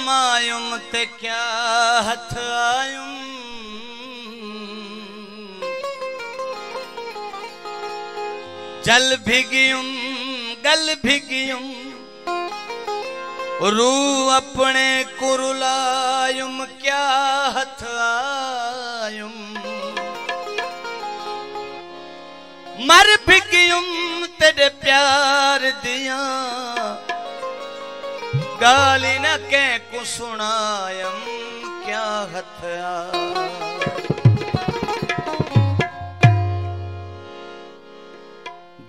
कमायुम ते क्या हथ आयुम। जल भिगियुम गल भिगियुम रू अपने कुरुलायुम क्या हथ आयुम। मर भिगियुम तेरे प्यार दिया गाली न के को सुनायम क्या हथ आयुम।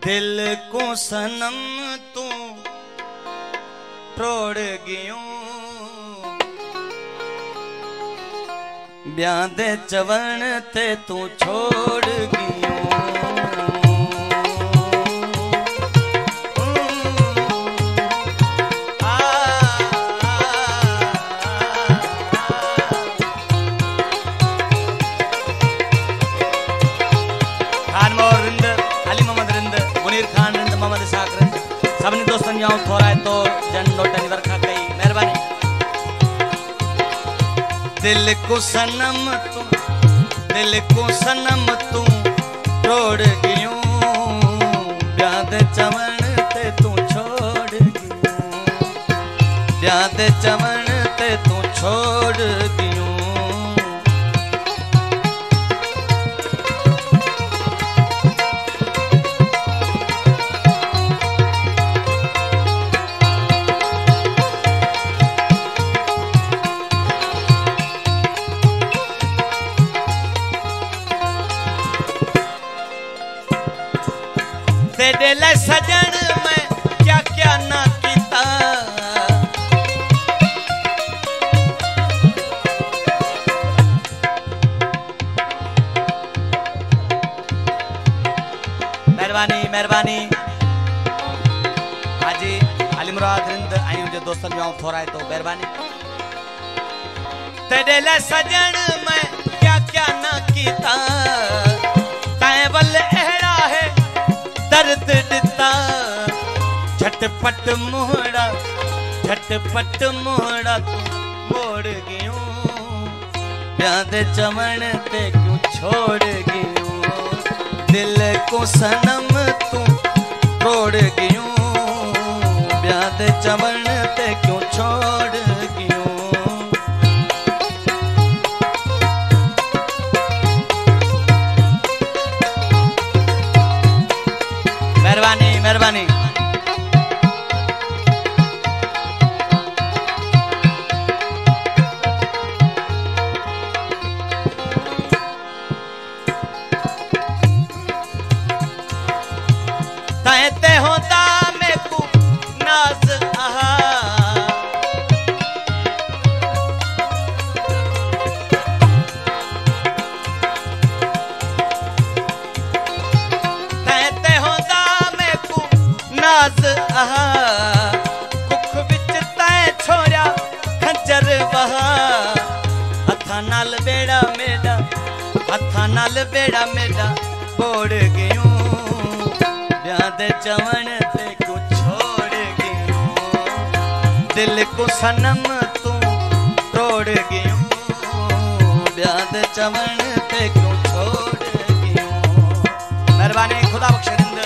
दिल को सनम तू तोड़ गियूं ब्याह दे चवण ते तू छोड़ गियूं। सबने दोस्तन जाऊं थोड़ा है तो जन नोटन वर्खा कई मेहरबानी। दिल को सनम तू तोड़ गियूं ब्याह दे चवण ते तू छोड़ गियूं। ब्याह दे चवण ते तू छोड़ गियूं। तेरे ले सजन मैं क्या क्या ना कीता। मेहरबानी मेहरबानी हाजी अली मुराद रिंद आयूं जे दोस्तन में आऊं थोड़ा है तो मेहरबानी। तेरे ले सजन मैं क्या क्या ना कीता ताए बल एहड़ा है दर्द दिता। झटपट मोड़ा तू मोड़ गियूं ब्याह दे चवण ते क्यों छोड़ गियूं। दिल को सनम तू तोड़ गियूं ब्याह दे चवण ते क्यों छोड़ गियूं। मेहरबानी मेहरबानी कहते होता मैं को नाज आहा। कहते होता मैं को नाज आहा कुख विच तै छोड़या खंजर बहा। हथा नाल बेड़ा मेरा बोड़ गियूं ब्याह दे चवण ते क्यों छोड़ गियूं। दिल को सनम तू तोड़ गियूं ब्याह दे चवण ते क्यों छोड़ गियूं। मेहरबानी खुदा बख्शिंद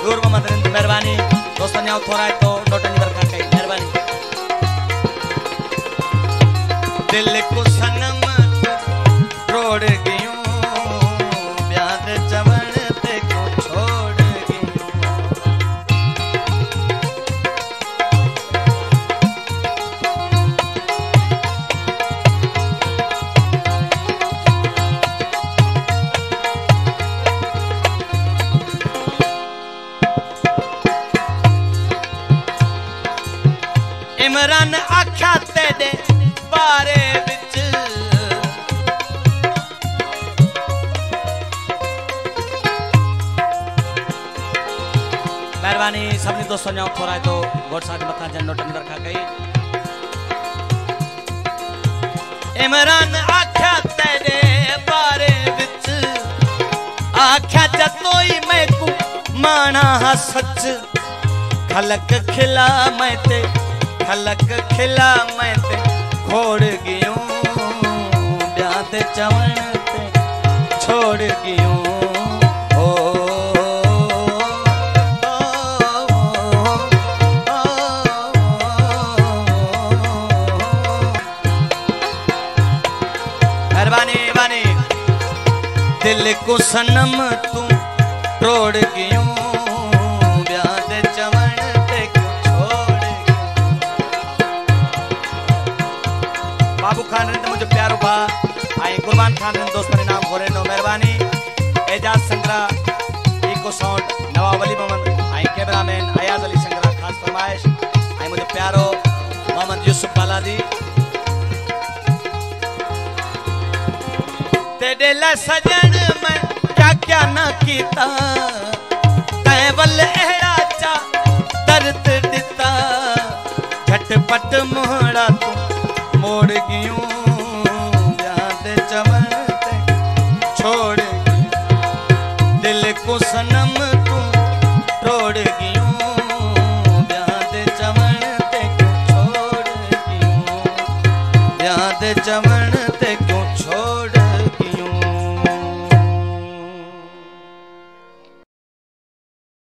दूर मोहम्मद रिंद मेहरबानी दोस्तन जाओ थोड़ा है तो नोटन वर्खा कई मेहरबानी। दिल को सनम तोड़ गियूं ब्याह दे चवण ते क्यों छोड़ गियूं। इमरान आख्या तेरे बारे विच मेहरबानी सबने दोस्तों ने थोड़ा है तो गोट साथ मथा जन नोटन रखा गई। इमरान आख्या तेरे बारे विच आख्या जतोई मैं को माना हा सच। खलक खिला मैं ते खोड़ गियूं ब्याह दे चवण ते छोड़ गियूं दिल को सनम तू तोड़ गियूं ब्याह दे चवण ते छोड़ गियूं। बाबू खान ने मुझे प्यारो भा आई कुर्बान खान ने दोस्त ने नाम घोरे नो मेहरबानी एजाज संग्रा इको साउंड नवाब अली मोहम्मद आई कैमरामैन अयाज अली संग्रा खास फरमाइश आई मुझे प्यारो मोहम्मद यूसुफ बालाजी तेरे ला सजन मैं क्या क्या ना कीता तै वल एड़ा चा दर्द दिता झटपट मोहड़ा तू मोड़ गियूं ब्याह दे चवण ते छोड़ गियूं दिल को सनम तू तोड़ गियूं ब्याह दे चवण ते छोड़ गियूं ब्याह दे चवण ते